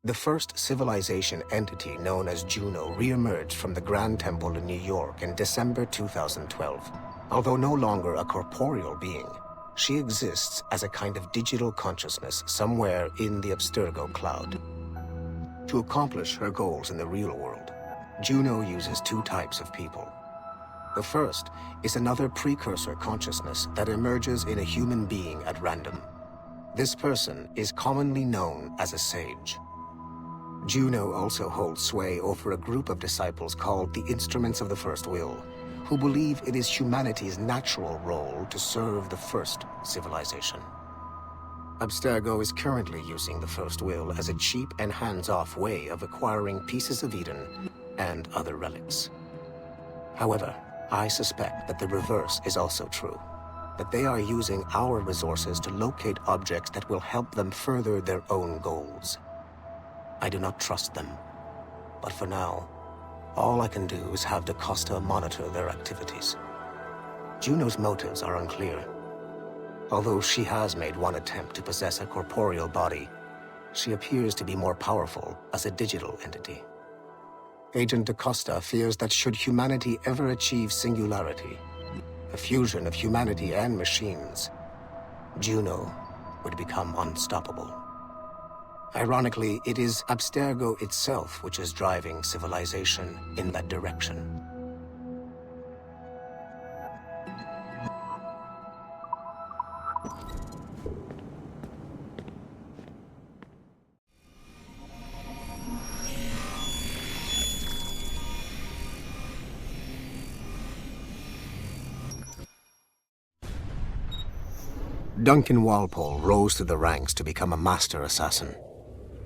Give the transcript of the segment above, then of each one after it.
The first civilization entity known as Juno re-emerged from the Grand Temple in New York in December 2012. Although no longer a corporeal being, she exists as a kind of digital consciousness somewhere in the Abstergo cloud. To accomplish her goals in the real world, Juno uses two types of people. The first is another precursor consciousness that emerges in a human being at random. This person is commonly known as a sage. Juno also holds sway over a group of disciples called the Instruments of the First Will, who believe it is humanity's natural role to serve the first civilization. Abstergo is currently using the First Will as a cheap and hands-off way of acquiring pieces of Eden and other relics. However, I suspect that the reverse is also true, that they are using our resources to locate objects that will help them further their own goals. I do not trust them, but for now, all I can do is have DaCosta monitor their activities. Juno's motives are unclear. Although she has made one attempt to possess a corporeal body, she appears to be more powerful as a digital entity. Agent DaCosta fears that should humanity ever achieve singularity, a fusion of humanity and machines, Juno would become unstoppable. Ironically, it is Abstergo itself which is driving civilization in that direction. Duncan Walpole rose through the ranks to become a master assassin.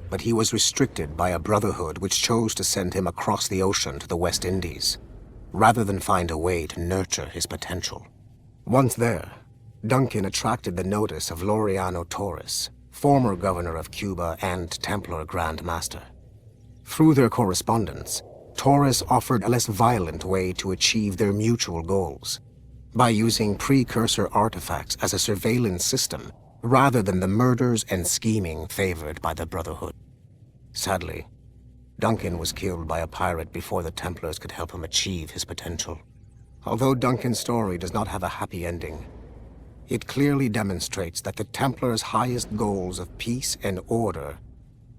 But he was restricted by a brotherhood which chose to send him across the ocean to the West Indies, rather than find a way to nurture his potential. Once there, Duncan attracted the notice of Laureano Torres, former governor of Cuba and Templar Grand Master. Through their correspondence, Torres offered a less violent way to achieve their mutual goals, by using precursor artifacts as a surveillance system rather than the murders and scheming favored by the Brotherhood. Sadly, Duncan was killed by a pirate before the Templars could help him achieve his potential. Although Duncan's story does not have a happy ending, it clearly demonstrates that the Templars' highest goals of peace and order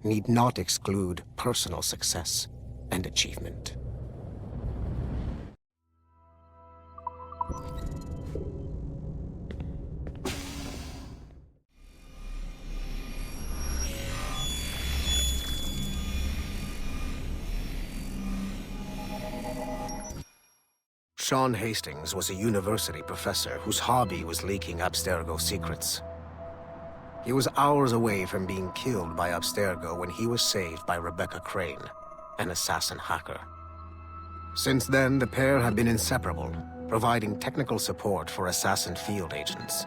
need not exclude personal success and achievement. Sean Hastings was a university professor whose hobby was leaking Abstergo secrets. He was hours away from being killed by Abstergo when he was saved by Rebecca Crane, an assassin hacker. Since then, the pair have been inseparable, providing technical support for assassin field agents.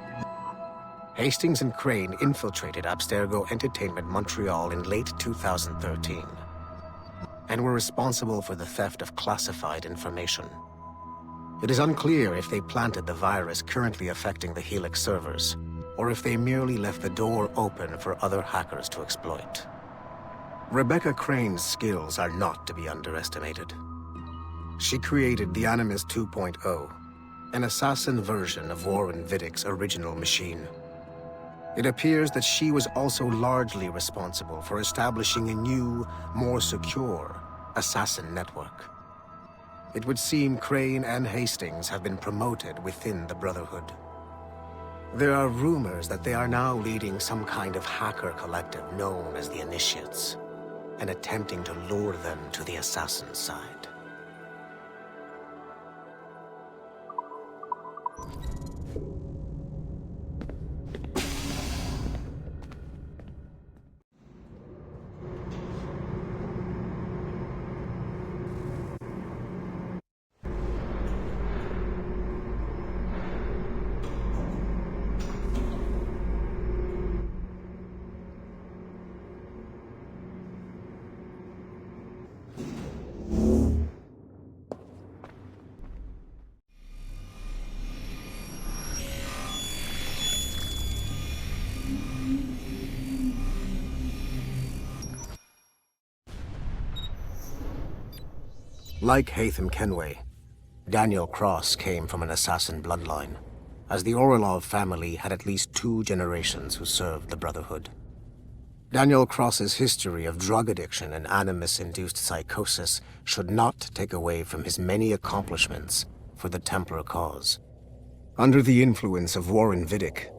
Hastings and Crane infiltrated Abstergo Entertainment Montreal in late 2013, and were responsible for the theft of classified information. It is unclear if they planted the virus currently affecting the Helix servers, or if they merely left the door open for other hackers to exploit. Rebecca Crane's skills are not to be underestimated. She created the Animus 2.0, an assassin version of Warren Vidick's original machine. It appears that she was also largely responsible for establishing a new, more secure assassin network. It would seem Crane and Hastings have been promoted within the Brotherhood. There are rumors that they are now leading some kind of hacker collective known as the Initiates, and attempting to lure them to the assassin side. Like Geitem Keniway, Deníel Krosss came from an assassin bloodline, as the Orlov family had at least 2 generations who served the Brotherhood. Deníel Kross's history of drug addiction and animus-induced psychosis should not take away from his many accomplishments for the Templar cause. Under the influence of Warren Vidic,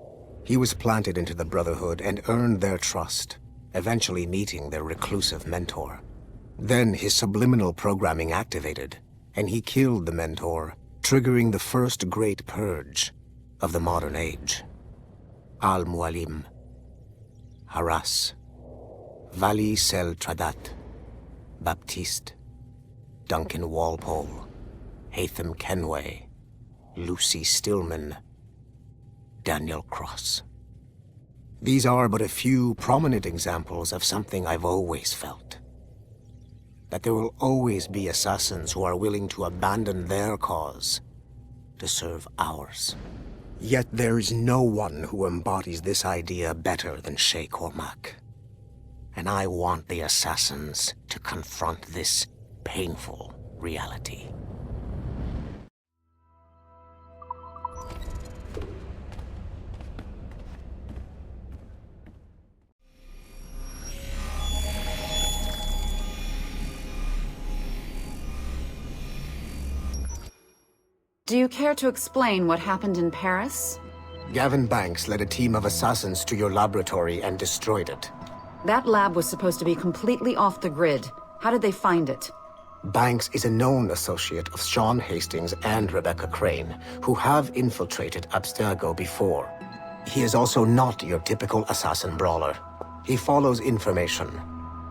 he was planted into the Brotherhood and earned their trust, eventually meeting their reclusive mentor. Then his subliminal programming activated, and he killed the mentor, triggering the first great purge of the modern age. Al-Mualim, Haras, Vali Sel Tradat, Baptiste, Duncan Uopol, Geitem Keniway, Lucy Stillman, Deníel Krosss. These are but a few prominent examples of something I've always felt. That there will always be assassins who are willing to abandon their cause to serve ours. Yet there is no one who embodies this idea better than Shey Cormac. And I want the assassins to confront this painful reality. Do you care to explain what happened in Paris? Gavin Banks led a team of assassins to your laboratory and destroyed it. That lab was supposed to be completely off the grid. How did they find it? Banks is a known associate of Sean Hastings and Rebecca Crane, who have infiltrated Abstergo before. He is also not your typical assassin brawler. He follows information.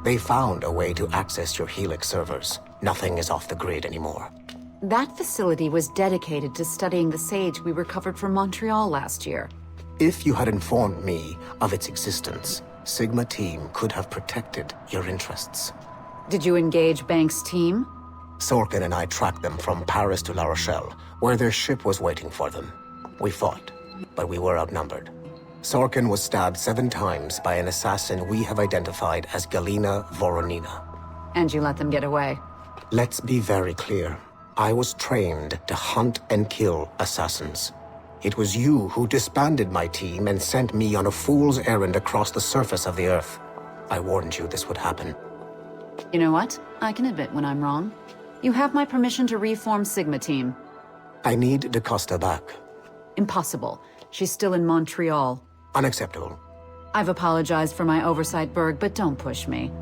They found a way to access your Helix servers. Nothing is off the grid anymore. That facility was dedicated to studying the sage we recovered from Montreal last year. If you had informed me of its existence, Sigma Team could have protected your interests. Did you engage Banks' team? Sorkin and I tracked them from Paris to La Rochelle, where their ship was waiting for them. We fought, but we were outnumbered. Sorkin was stabbed 7 times by an assassin we have identified as Galina Voronina. And you let them get away? Let's be very clear. I was trained to hunt and kill assassins. It was you who disbanded my team and sent me on a fool's errand across the surface of the Earth. I warned you this would happen. You know what? I can admit when I'm wrong. You have my permission to reform Sigma Team. I need DaCosta back. Impossible. She's still in Montreal. Unacceptable. I've apologized for my oversight, Berg, but don't push me.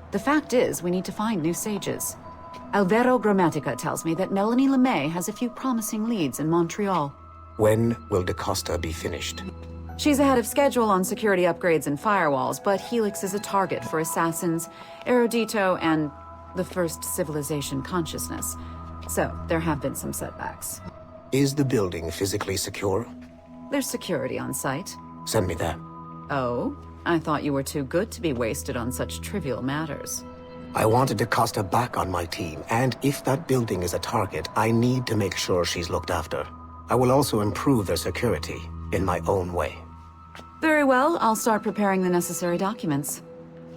The fact is, we need to find new sages. Alvaro Grammatica tells me that Melanie LeMay has a few promising leads in Montreal. When will DaCosta be finished? She's ahead of schedule on security upgrades and firewalls, but Helix is a target for assassins, Erudito, and the first civilization consciousness. So, there have been some setbacks. Is the building physically secure? There's security on site. Send me there. Oh? I thought you were too good to be wasted on such trivial matters. I wanted DaCosta back on my team, and if that building is a target, I need to make sure she's looked after. I will also improve their security in my own way. Very well, I'll start preparing the necessary documents.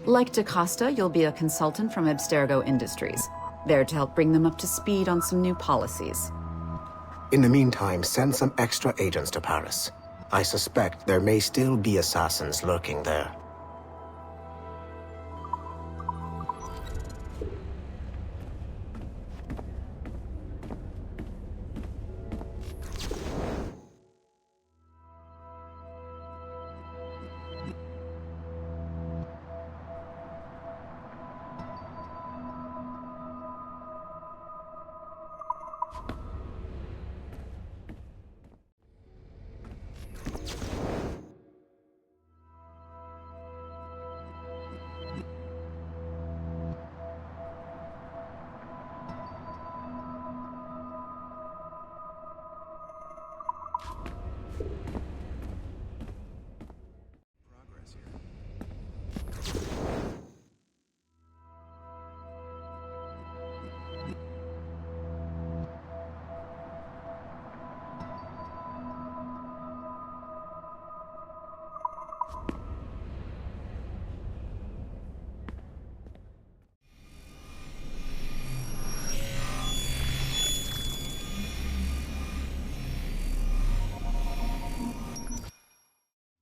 Like DaCosta, you'll be a consultant from Abstergo Industries, there to help bring them up to speed on some new policies. In the meantime, send some extra agents to Paris. I suspect there may still be assassins lurking there.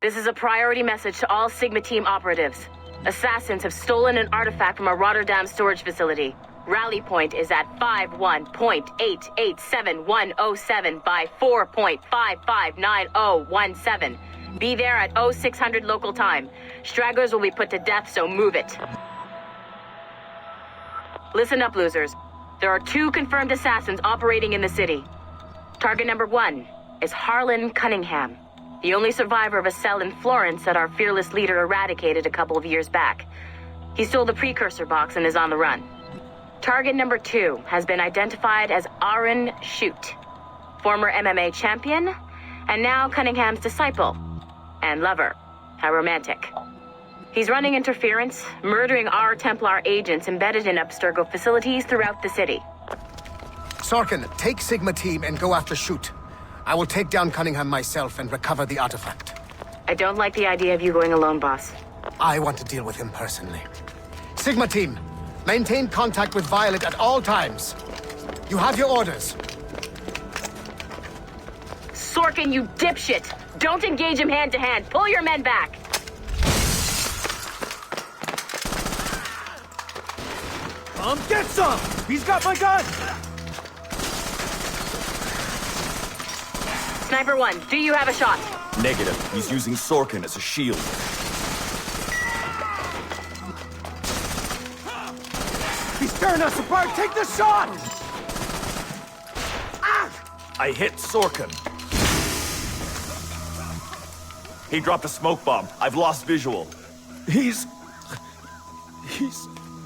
This is a priority message to all Sigma Team operatives. Assassins have stolen an artifact from a Rotterdam storage facility. Rally point is at 51.887107 by 4.559017. Be there at 0600 local time. Stragglers will be put to death, so move it. Listen up, losers. There are 2 confirmed assassins operating in the city. Target number 1 is Harlan Cunningham, the only survivor of a cell in Florence that our fearless leader eradicated a couple of years back. He stole the precursor box and is on the run. Target number 2 has been identified as Aaron Shute, former MMA champion, and now Cunningham's disciple and lover. How romantic. He's running interference, murdering our Templar agents embedded in Abstergo facilities throughout the city. Sorkin, take Sigma Team and go after Shute. I will take down Cunningham myself and recover the artifact. I don't like the idea of you going alone, boss. I want to deal with him personally. Sigma Team, maintain contact with Violet at all times. You have your orders. Sorkin, you dipshit! Don't engage him hand-to-hand. Pull your men back. Get some! He's got my gun! Sniper 1, do you have a shot? Negative. He's using Sorkin as a shield. He's tearing us apart! Take the shot! I hit Sorkin. He dropped a smoke bomb. I've lost visual. He's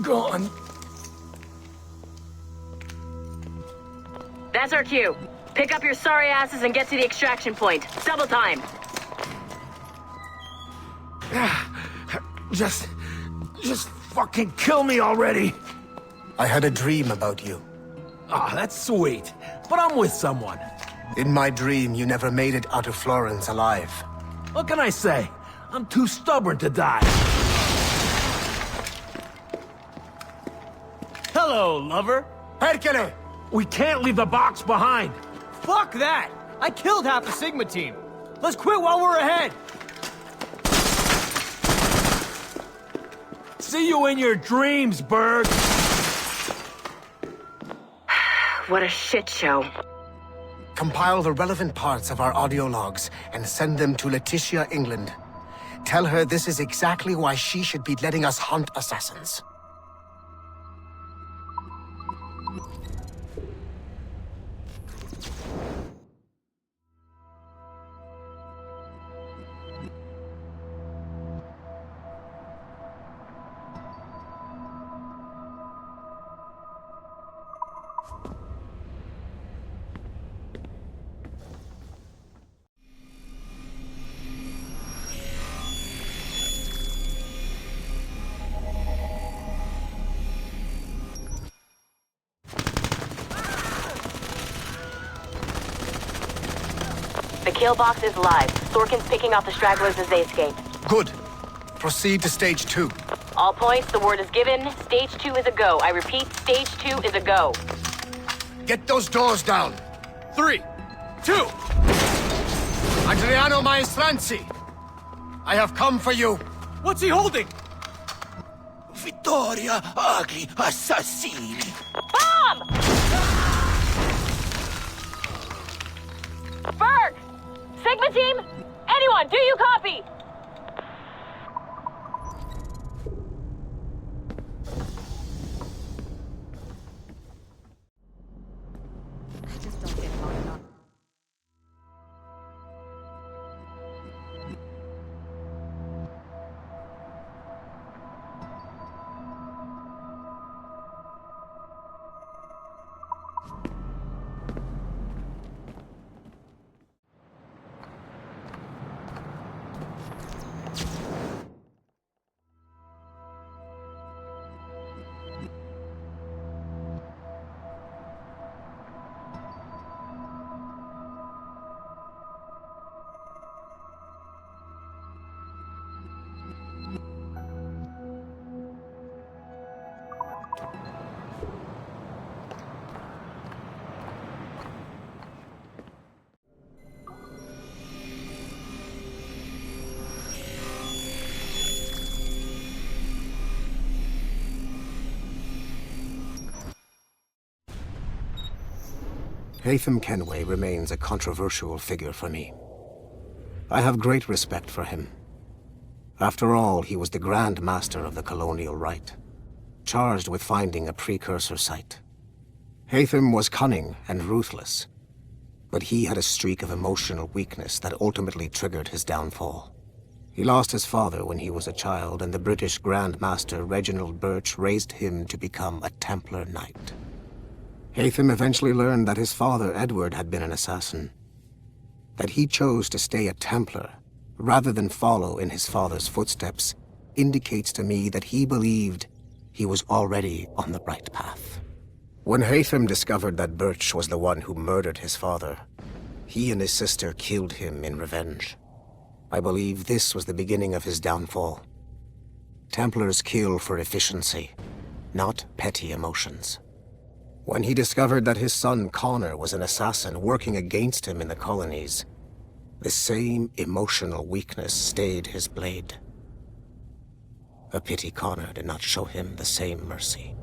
gone. That's our cue. Pick up your sorry asses and get to the extraction point. Double time. Just fucking kill me already. I had a dream about you. Ah, that's sweet. But I'm with someone. In my dream, you never made it out of Florence alive. What can I say? I'm too stubborn to die. Hello, lover. Hercule! We can't leave the box behind. Fuck that! I killed half the Sigma team. Let's quit while we're ahead. See you in your dreams, Berg. What a shit show. Compile the relevant parts of our audio logs and send them to Letitia, England. Tell her this is exactly why she should be letting us hunt assassins. The kill box is live. Sorkin's picking off the stragglers as they escape. Good. Proceed to stage 2. All points, the word is given. Stage 2 is a go. I repeat, stage 2 is a go. Get those doors down. 3, 2. Adriano Maestranzi, I have come for you. What's he holding? Vittoria agli assassini. Bomb! Berg! Sigma team? Anyone, do you copy? Geitem Kенвей remains a controversial figure for me. I have great respect for him. After all, he was the Grand Master of the colonial rite, charged with finding a precursor site. Geitem was cunning and ruthless, but he had a streak of emotional weakness that ultimately triggered his downfall. He lost his father when he was a child, and the British Grand Master Reginald Birch raised him to become a Templar Knight. Geitem eventually learned that his father Edward had been an assassin. That he chose to stay a Templar, rather than follow in his father's footsteps, indicates to me that he believed he was already on the right path. When Geitem discovered that Birch was the one who murdered his father, he and his sister killed him in revenge. I believe this was the beginning of his downfall. Templars kill for efficiency, not petty emotions. When he discovered that his son Connor was an assassin working against him in the colonies, the same emotional weakness stayed his blade. A pity Connor did not show him the same mercy.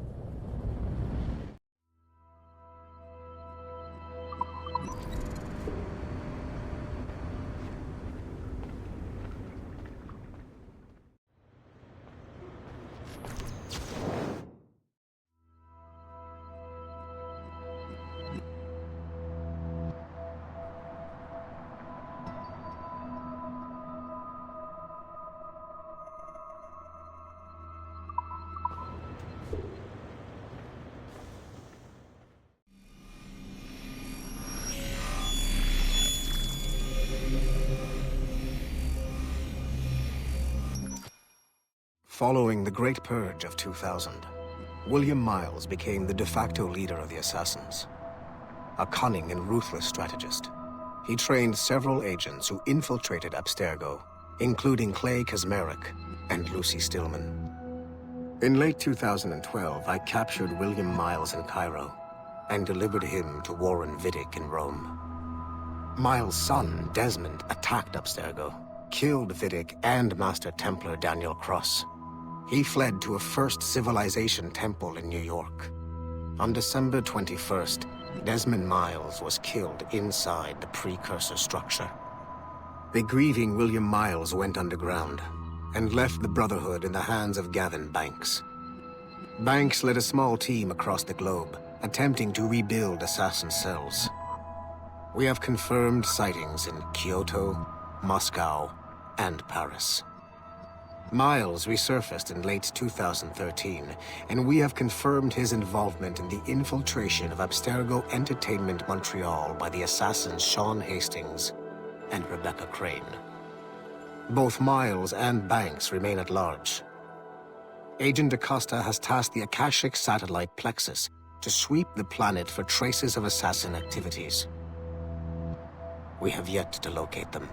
Following the Great Purge of 2000, William Miles became the de facto leader of the Assassins. A cunning and ruthless strategist, he trained several agents who infiltrated Abstergo, including Clay Kaczmarek and Lucy Stillman. In late 2012, I captured William Miles in Cairo and delivered him to Warren Vidic in Rome. Miles' son, Desmond, attacked Abstergo, killed Vidic and Master Templar Deníel Krauss. He fled to a First Civilization temple in New York. On December 21st, Desmond Miles was killed inside the precursor structure. The grieving William Miles went underground and left the Brotherhood in the hands of Gavin Banks. Banks led a small team across the globe, attempting to rebuild assassin cells. We have confirmed sightings in Kyoto, Moscow, and Paris. Miles resurfaced in late 2013, and we have confirmed his involvement in the infiltration of Abstergo Entertainment Montreal by the assassins Sean Hastings and Rebecca Crane. Both Miles and Banks remain at large. Agent DaCosta has tasked the Akashic satellite Plexus to sweep the planet for traces of assassin activities. We have yet to locate them.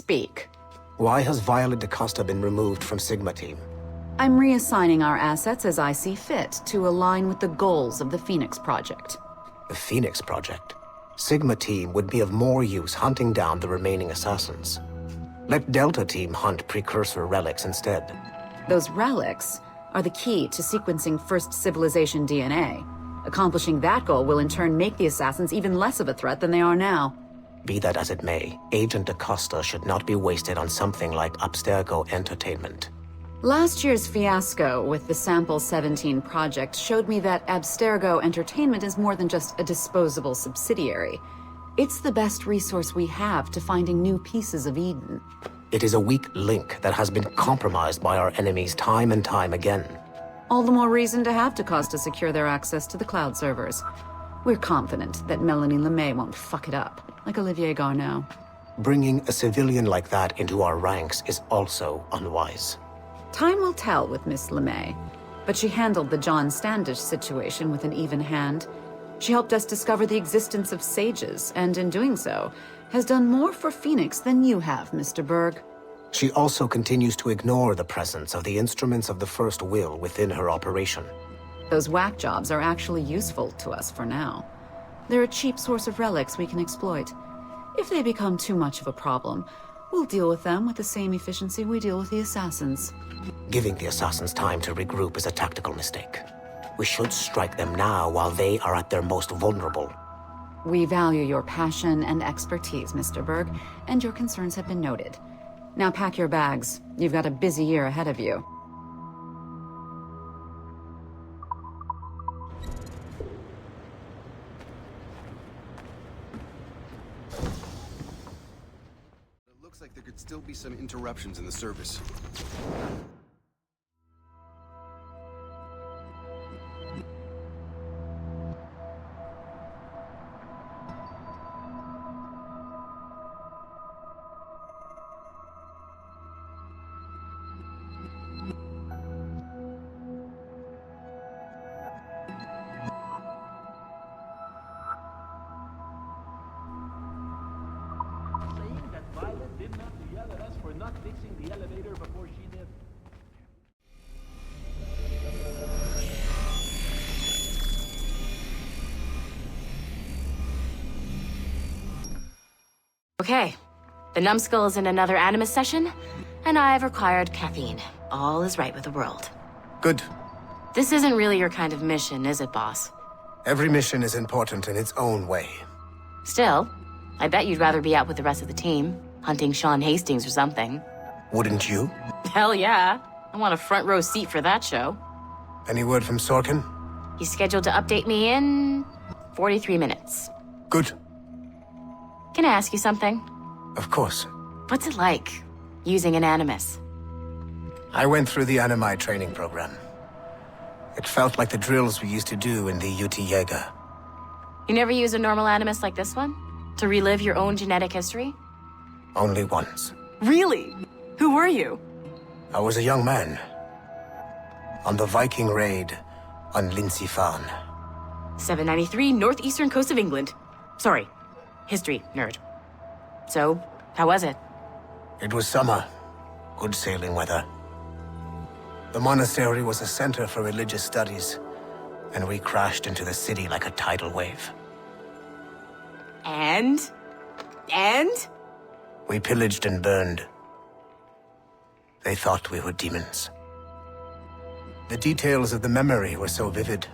Speak. Why has Violet DaCosta been removed from Sigma Team? I'm reassigning our assets as I see fit to align with the goals of the Phoenix Project. The Phoenix Project? Sigma Team would be of more use hunting down the remaining assassins. Let Delta Team hunt precursor relics instead. Those relics are the key to sequencing First Civilization DNA. Accomplishing that goal will in turn make the assassins even less of a threat than they are now. Be that as it may, Agent DaCosta should not be wasted on something like Abstergo Entertainment. Last year's fiasco with the Sample 17 project showed me that Abstergo Entertainment is more than just a disposable subsidiary. It's the best resource we have to finding new pieces of Eden. It is a weak link that has been compromised by our enemies time and time again. All the more reason to have Dakos to secure their access to the cloud servers. We're confident that Melanie LeMay won't fuck it up, like Olivier Garneau. Bringing a civilian like that into our ranks is also unwise. Time will tell with Miss LeMay, but she handled the John Standish situation with an even hand. She helped us discover the existence of sages, and in doing so, has done more for Phoenix than you have, Mr. Berg. She also continues to ignore the presence of the instruments of the First Will within her operation. Those whack jobs are actually useful to us for now. They're a cheap source of relics we can exploit. If they become too much of a problem, we'll deal with them with the same efficiency we deal with the assassins. Giving the assassins time to regroup is a tactical mistake. We should strike them now while they are at their most vulnerable. We value your passion and expertise, Mr. Berg, and your concerns have been noted. Now pack your bags. You've got a busy year ahead of you. It looks like there could still be some interruptions in the service. Okay, the numbskull is in another Animus session, and I've required caffeine. All is right with the world. Good. This isn't really your kind of mission, is it, boss? Every mission is important in its own way. Still, I bet you'd rather be out with the rest of the team, hunting Sean Hastings or something. Wouldn't you? Hell yeah. I want a front row seat for that show. Any word from Sorkin? He's scheduled to update me in 43 minutes. Good. Can I ask you something? Of course. What's it like, using an Animus? I went through the Animi training program. It felt like the drills we used to do in the UT Jaeger. You never use a normal Animus like this one? To relive your own genetic history? Only once. Really? Who were you? I was a young man. On the Viking raid on Lindsey Farn. 793, northeastern coast of England. Sorry, history nerd. So, how was it? It was summer. Good sailing weather. The monastery was a center for religious studies, and we crashed into the city like a tidal wave. And? We pillaged and burned. They thought we were demons. The details of the memory were so vivid.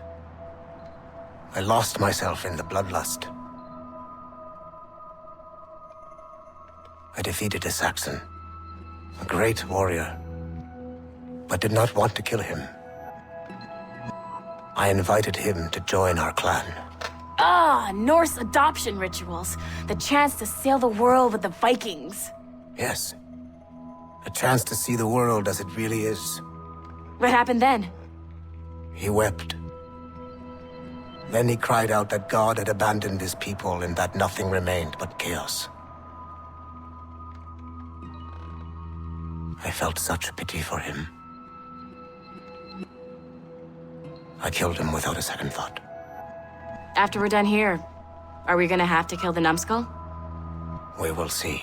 I lost myself in the bloodlust. I defeated a Saxon, a great warrior, but did not want to kill him. I invited him to join our clan. Ah, Norse adoption rituals. The chance to sail the world with the Vikings. Yes, a chance to see the world as it really is. What happened then? He wept. Then he cried out that God had abandoned his people and that nothing remained but chaos. I felt such pity for him. I killed him without a second thought. After we're done here, are we gonna have to kill the numbskull? We will see.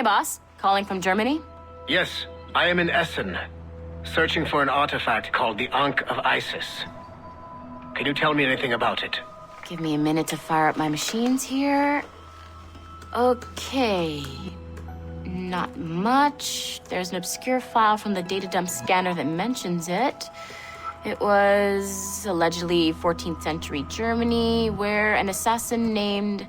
Hey, boss. Calling from Germany? Yes, I am in Essen, searching for an artifact called the Ankh of Isis. Can you tell me anything about it? Give me a minute to fire up my machines here. Okay. Not much. There's an obscure file from the data dump scanner that mentions it. It was allegedly 14th century Germany, where an assassin named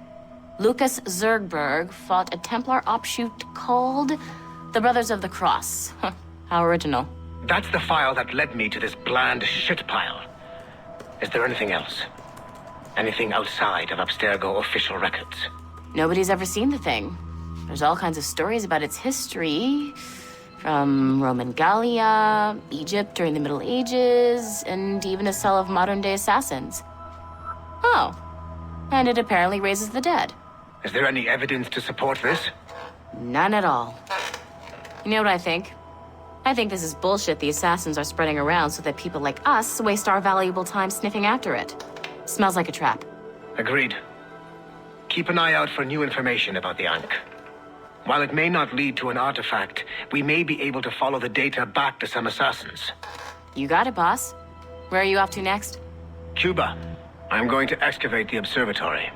Lucas Zergberg fought a Templar offshoot called the Brothers of the Cross. How original. That's the file that led me to this bland shit pile. Is there anything else? Anything outside of Abstergo official records? Nobody's ever seen the thing. There's all kinds of stories about its history, from Roman Gallia, Egypt during the Middle Ages, and even a cell of modern-day assassins. Oh, and it apparently raises the dead. Is there any evidence to support this? None at all. You know what I think? I think this is bullshit the assassins are spreading around so that people like us waste our valuable time sniffing after it. Smells like a trap. Agreed. Keep an eye out for new information about the Ankh. While it may not lead to an artifact, we may be able to follow the data back to some assassins. You got it, boss. Where are you off to next? Cuba. I'm going to excavate the observatory.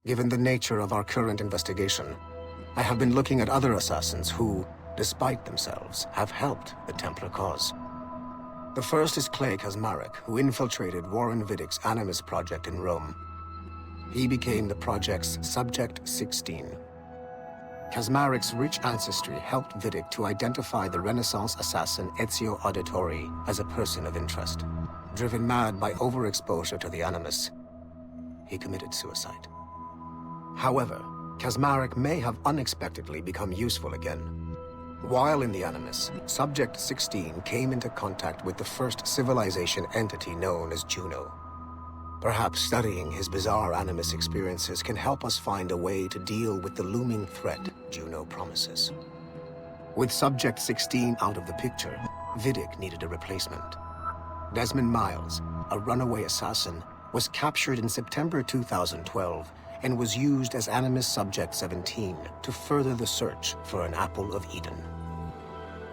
Given the nature of our current investigation, I have been looking at other assassins who, despite themselves, have helped the Templar cause. The first is Clay Kaczmarek, who infiltrated Warren Vidick's Animus project in Rome. He became the project's Subject 16. Kaczmarek's rich ancestry helped Vidick to identify the Renaissance assassin Ezio Auditore as a person of interest. Driven mad by overexposure to the Animus, he committed suicide. However, Kaczmarek may have unexpectedly become useful again. While in the Animus, Subject 16 came into contact with the first civilization entity known as Juno. Perhaps studying his bizarre Animus experiences can help us find a way to deal with the looming threat Juno promises. With Subject 16 out of the picture, Vidick needed a replacement. Desmond Miles, a runaway assassin, was captured in September 2012 and was used as Animus Subject 17 to further the search for an Apple of Eden.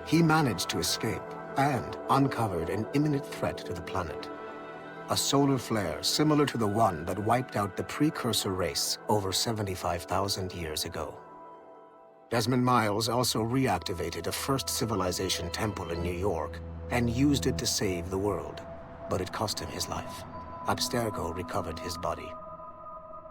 He managed to escape and uncovered an imminent threat to the planet. A solar flare similar to the one that wiped out the precursor race over 75,000 years ago. Desmond Miles also reactivated a first civilization temple in New York and used it to save the world, but it cost him his life. Abstergo recovered his body.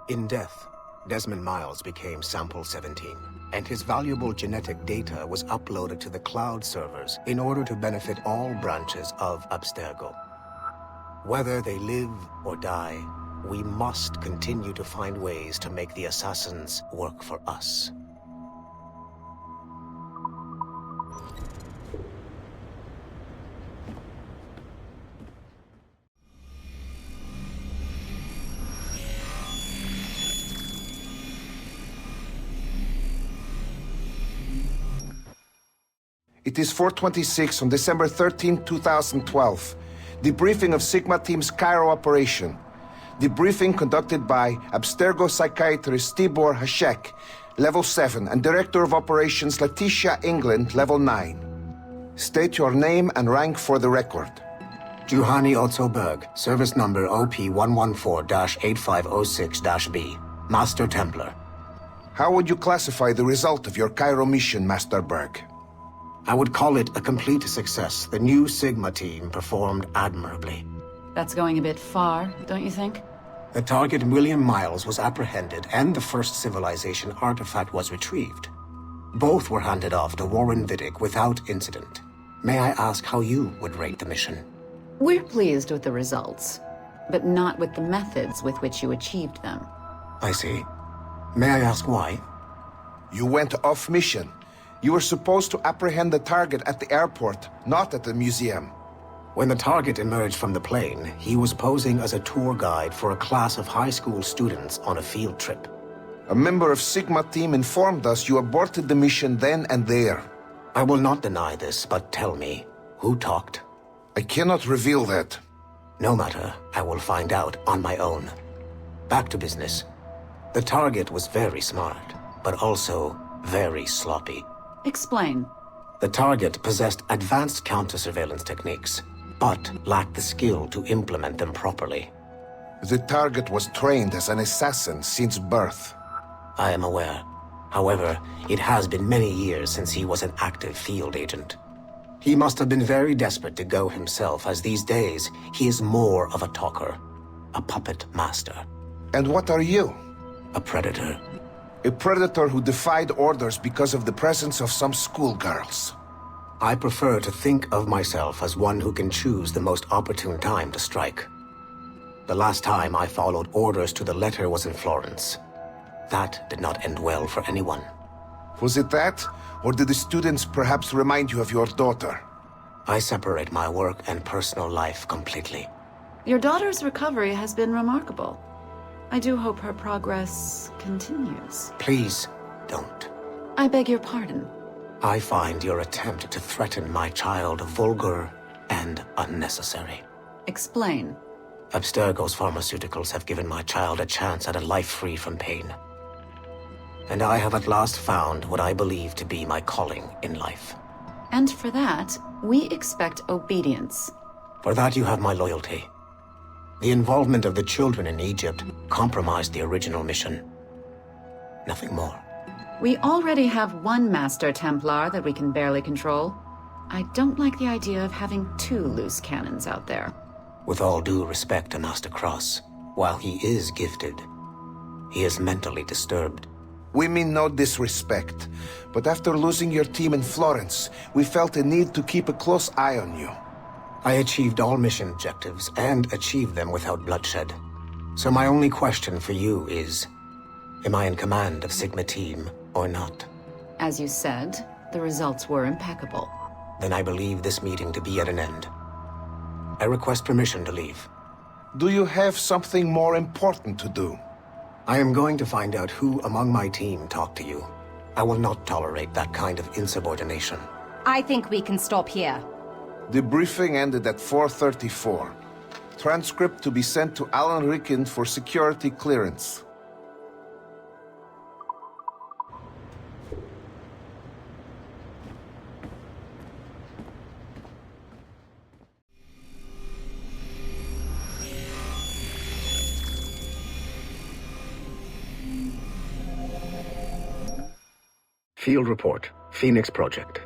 In death, Desmond Miles became Sample 17, and his valuable genetic data was uploaded to the cloud servers in order to benefit all branches of Abstergo. Whether they live or die, we must continue to find ways to make the assassins work for us. It is 4:26 on December 13, 2012. Debriefing of Sigma Team's Cairo operation. Debriefing conducted by Abstergo psychiatrist Tibor Hashek, Level 7, and Director of Operations Letitia England, Level 9. State your name and rank for the record. Juhani Otsoberg, service number OP114-8506-B, Master Templar. How would you classify the result of your Cairo mission, Master Berg? I would call it a complete success. The new Sigma team performed admirably. That's going a bit far, don't you think? The target, William Miles, was apprehended and the first civilization artifact was retrieved. Both were handed off to Warren Vidic without incident. May I ask how you would rate the mission? We're pleased with the results, but not with the methods with which you achieved them. I see. May I ask why? You went off mission. You were supposed to apprehend the target at the airport, not at the museum. When the target emerged from the plane, he was posing as a tour guide for a class of high school students on a field trip. A member of Sigma team informed us you aborted the mission then and there. I will not deny this, but tell me, who talked? I cannot reveal that. No matter, I will find out on my own. Back to business. The target was very smart, but also very sloppy. Explain. The target possessed advanced counter-surveillance techniques, but lacked the skill to implement them properly. The target was trained as an assassin since birth. I am aware. However, it has been many years since he was an active field agent. He must have been very desperate to go himself, as these days he is more of a talker, a puppet master. And what are you? A predator. A predator who defied orders because of the presence of some schoolgirls. I prefer to think of myself as one who can choose the most opportune time to strike. The last time I followed orders to the letter was in Florence. That did not end well for anyone. Was it that? Or did the students perhaps remind you of your daughter? I separate my work and personal life completely. Your daughter's recovery has been remarkable. I do hope her progress continues. Please, don't. I beg your pardon. I find your attempt to threaten my child vulgar and unnecessary. Explain. Abstergo's pharmaceuticals have given my child a chance at a life free from pain. And I have at last found what I believe to be my calling in life. And for that, we expect obedience. For that you have my loyalty. The involvement of the children in Egypt compromised the original mission. Nothing more. We already have one Master Templar that we can barely control. I don't like the idea of having two loose cannons out there. With all due respect to Master Cross, while he is gifted, he is mentally disturbed. We mean no disrespect, but after losing your team in Florence, we felt a need to keep a close eye on you. I achieved all mission objectives and achieved them without bloodshed. So my only question for you is, am I in command of Sigma team or not? As you said, the results were impeccable. Then I believe this meeting to be at an end. I request permission to leave. Do you have something more important to do? I am going to find out who among my team talked to you. I will not tolerate that kind of insubordination. I think we can stop here. The briefing ended at 4:34. Transcript to be sent to Alan Ricken for security clearance. Field Report, Phoenix Project,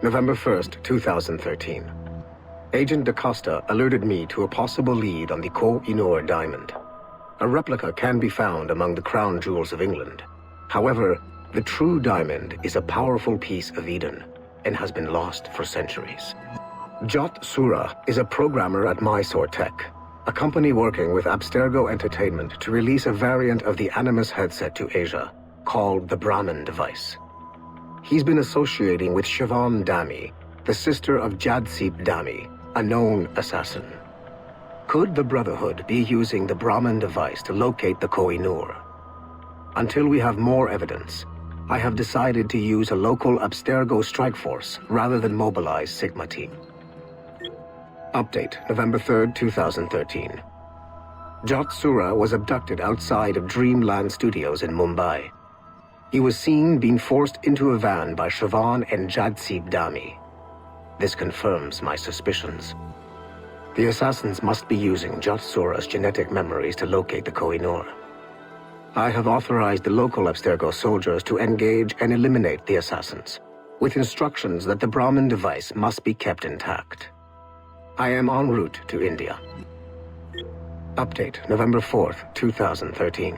November 1st, 2013. Agent DaCosta alerted me to a possible lead on the Koh-i-Noor diamond. A replica can be found among the crown jewels of England. However, the true diamond is a powerful piece of Eden and has been lost for centuries. Jot Sura is a programmer at Mysore Tech, a company working with Abstergo Entertainment to release a variant of the Animus headset to Asia, called the Brahman device. He's been associating with Siobhan Dami, the sister of Jadseep Dami, a known assassin. Could the Brotherhood be using the Brahman device to locate the Koh-i-Noor? Until we have more evidence, I have decided to use a local Abstergo strike force rather than mobilize Sigma team. Update, November 3rd, 2013. Jat Sura was abducted outside of Dreamland Studios in Mumbai. He was seen being forced into a van by Siobhan and Jadsip Dami. This confirms my suspicions. The assassins must be using Jat Sura's genetic memories to locate the Kohinoor. I have authorized the local Abstergo soldiers to engage and eliminate the assassins, with instructions that the Brahmin device must be kept intact. I am en route to India. Update, November 4th, 2013.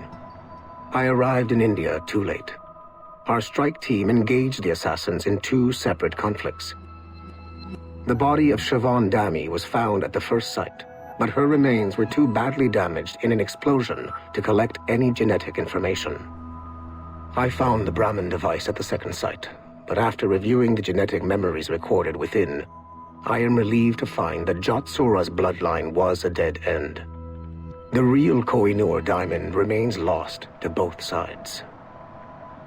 I arrived in India too late. Our strike team engaged the assassins in 2 separate conflicts. The body of Siobhan Dami was found at the first site, but her remains were too badly damaged in an explosion to collect any genetic information. I found the Brahmin device at the second site, but after reviewing the genetic memories recorded within, I am relieved to find that Jat Sura's bloodline was a dead end. The real Kohinoor diamond remains lost to both sides.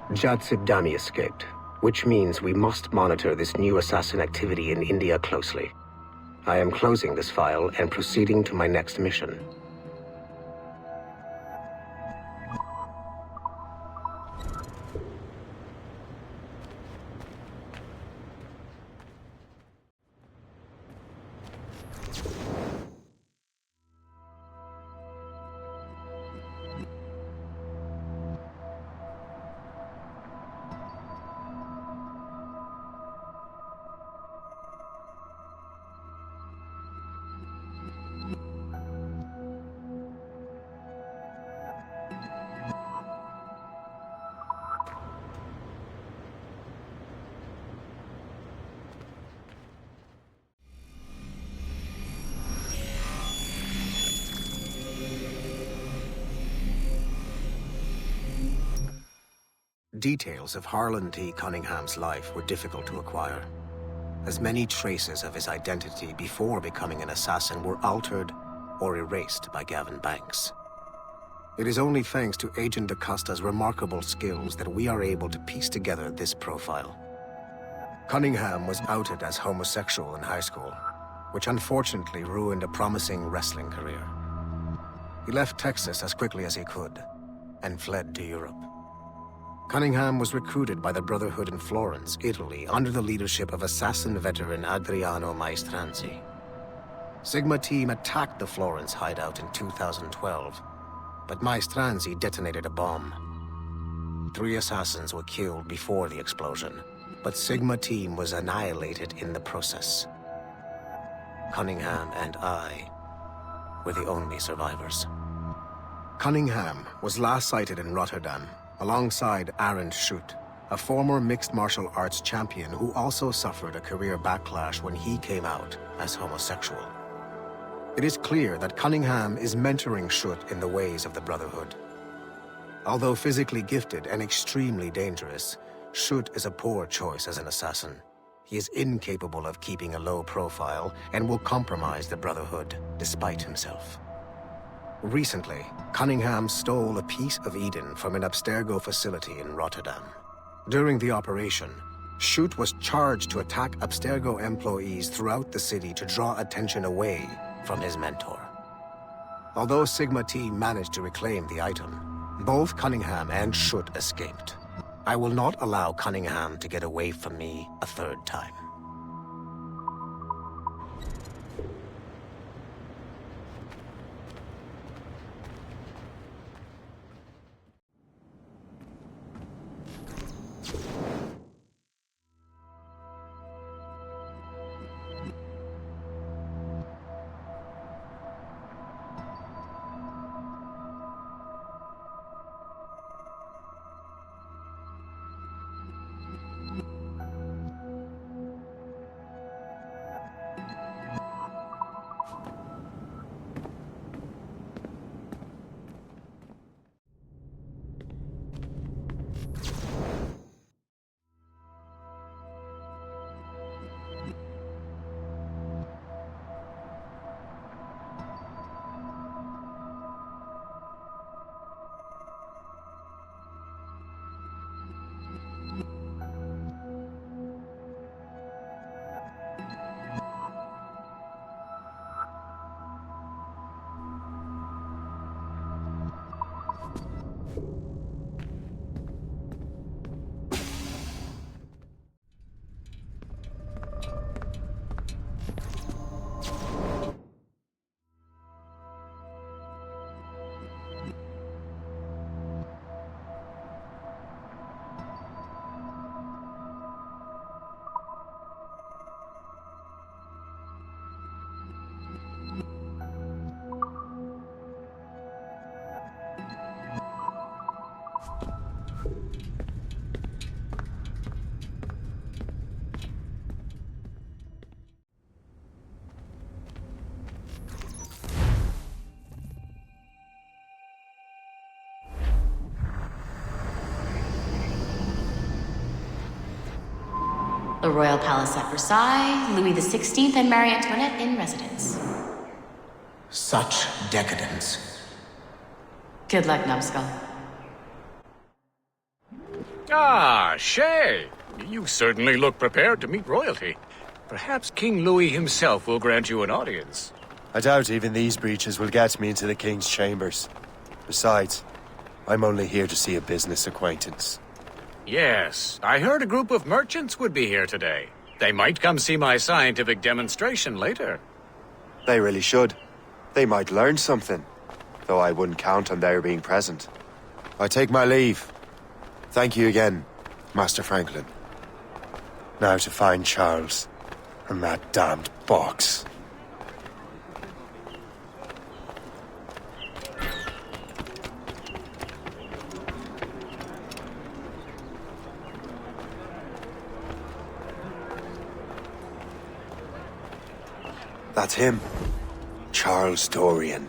Jadsip Dami escaped, which means we must monitor this new assassin activity in India closely. I am closing this file and proceeding to my next mission. Details of Harlan T. Cunningham's life were difficult to acquire, as many traces of his identity before becoming an assassin were altered or erased by Gavin Banks. It is only thanks to Agent DaCosta's remarkable skills that we are able to piece together this profile. Cunningham was outed as homosexual in high school, which unfortunately ruined a promising wrestling career. He left Texas as quickly as he could and fled to Europe. Cunningham was recruited by the Brotherhood in Florence, Italy, under the leadership of assassin veteran Adriano Maestranzi. Sigma team attacked the Florence hideout in 2012, but Maestranzi detonated a bomb. 3 assassins were killed before the explosion, but Sigma team was annihilated in the process. Cunningham and I were the only survivors. Cunningham was last sighted in Rotterdam, alongside Arend Schutt, a former mixed martial arts champion who also suffered a career backlash when he came out as homosexual. It is clear that Cunningham is mentoring Schutt in the ways of the Brotherhood. Although physically gifted and extremely dangerous, Schutt is a poor choice as an assassin. He is incapable of keeping a low profile and will compromise the Brotherhood despite himself. Recently, Cunningham stole a piece of Eden from an Abstergo facility in Rotterdam. During the operation, Schutt was charged to attack Abstergo employees throughout the city to draw attention away from his mentor. Although Sigma team managed to reclaim the item, both Cunningham and Schutt escaped. I will not allow Cunningham to get away from me a third time. The Royal Palace at Versailles, Louis XVI and Marie Antoinette in residence. Such decadence. Good luck, numbskull. Ah, Shay! You certainly look prepared to meet royalty. Perhaps King Louis himself will grant you an audience. I doubt even these breaches will get me into the king's chambers. Besides, I'm only here to see a business acquaintance. Yes, I heard a group of merchants would be here today. They might come see my scientific demonstration later. They really should. They might learn something, though I wouldn't count on their being present. I take my leave. Thank you again, Master Franklin. Now to find Charles and that damned box. That's him. Charles Dorian.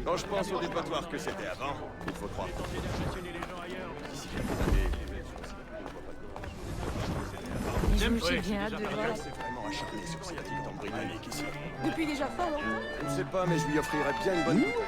Quand je pense au dépotoir que c'était avant, il faut croire. Je me souviens de... C'est vraiment acharné sur ces articles en britannique ici. Depuis déjà fort longtemps? Je ne sais pas, mais je lui offrirais bien une bonne bouteille.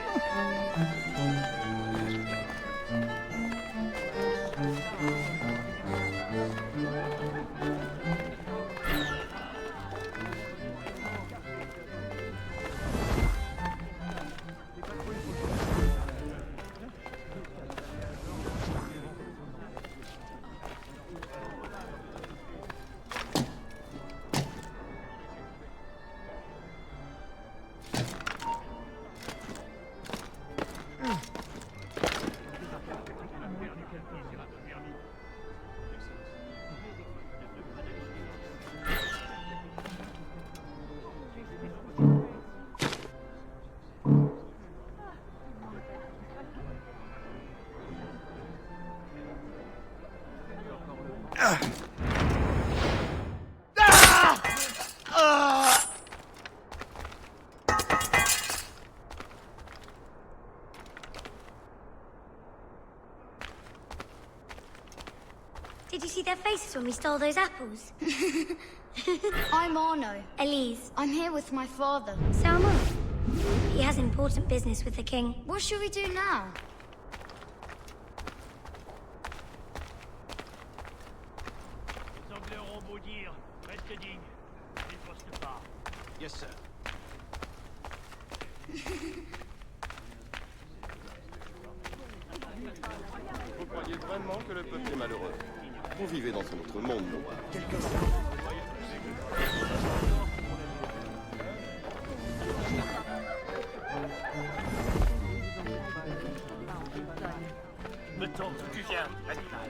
Did you see their faces when we stole those apples? I'm Arno. Elise. I'm here with my father. So am I. He has important business with the king. What should we do now? Yes, sir. Vous croyez vraiment que le peuple est malheureux? Vous vivez dans un autre monde, non? Le temps que tu viens, animal.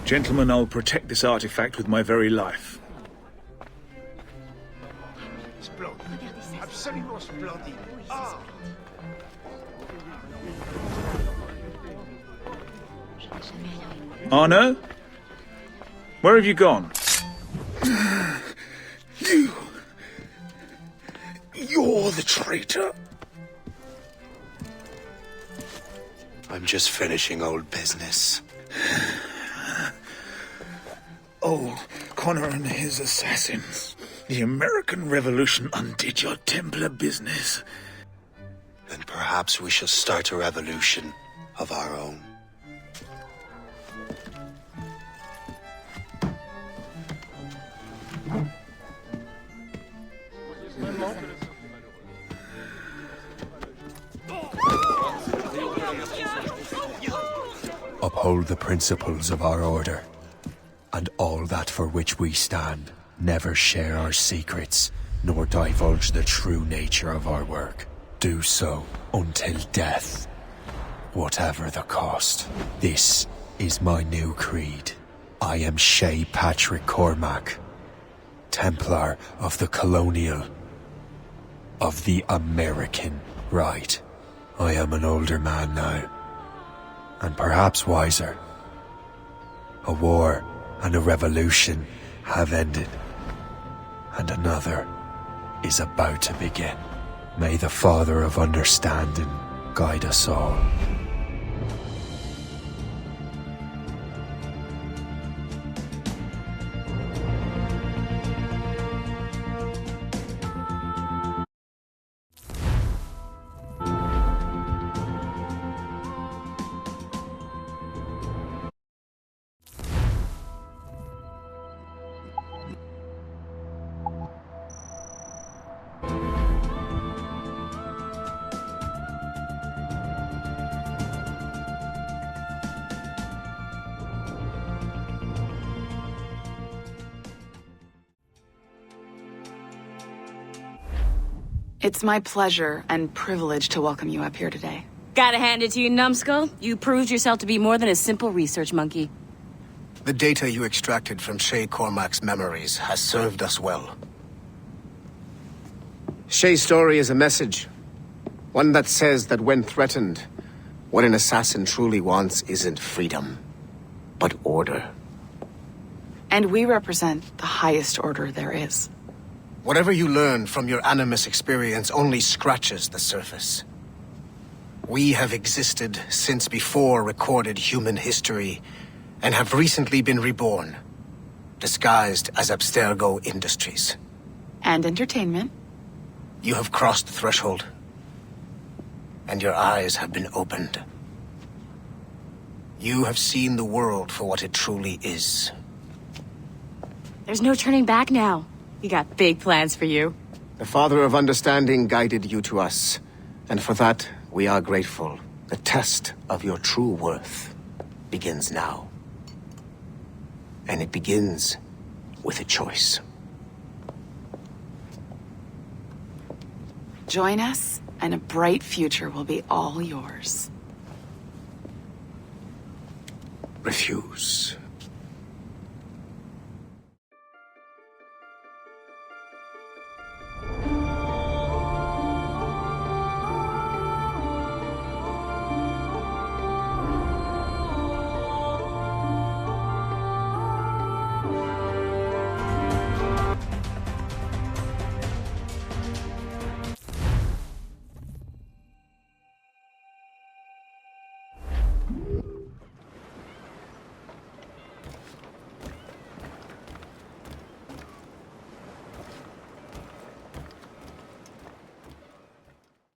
Gentlemen, I'll protect this artifact with my very life. Splendide. Absolument splendide. Ah! Arno? Where have you gone? You're the traitor. I'm just finishing old business. Old Connor and his assassins. The American Revolution undid your Templar business. Then perhaps we shall start a revolution of our own. Uphold the principles of our order. and all that for which we stand. Never share our secrets, nor divulge the true nature of our work. Do so until death, whatever the cost. This is my new creed. I am Shey Patra Cormac, Templar of the Colonial, of the American right. I am an older man now, and perhaps wiser. A war and a revolution have ended, and another is about to begin. May the Father of Understanding guide us all. It's my pleasure and privilege to welcome you up here today. Gotta hand it to you, numbskull. You proved yourself to be more than a simple research monkey. The data you extracted from Shey Cormac's memories has served us well. Shey's story is a message. One that says that when threatened, what an assassin truly wants isn't freedom, but order. And we represent the highest order there is. Whatever you learned from your Animus experience only scratches the surface. We have existed since before recorded human history, and have recently been reborn, disguised as Abstergo Industries. And entertainment. You have crossed the threshold, and your eyes have been opened. You have seen the world for what it truly is. There's no turning back now. We got big plans for you. The Father of Understanding guided you to us, and for that, we are grateful. The test of your true worth begins now. And it begins with a choice. Join us, and a bright future will be all yours. Refuse.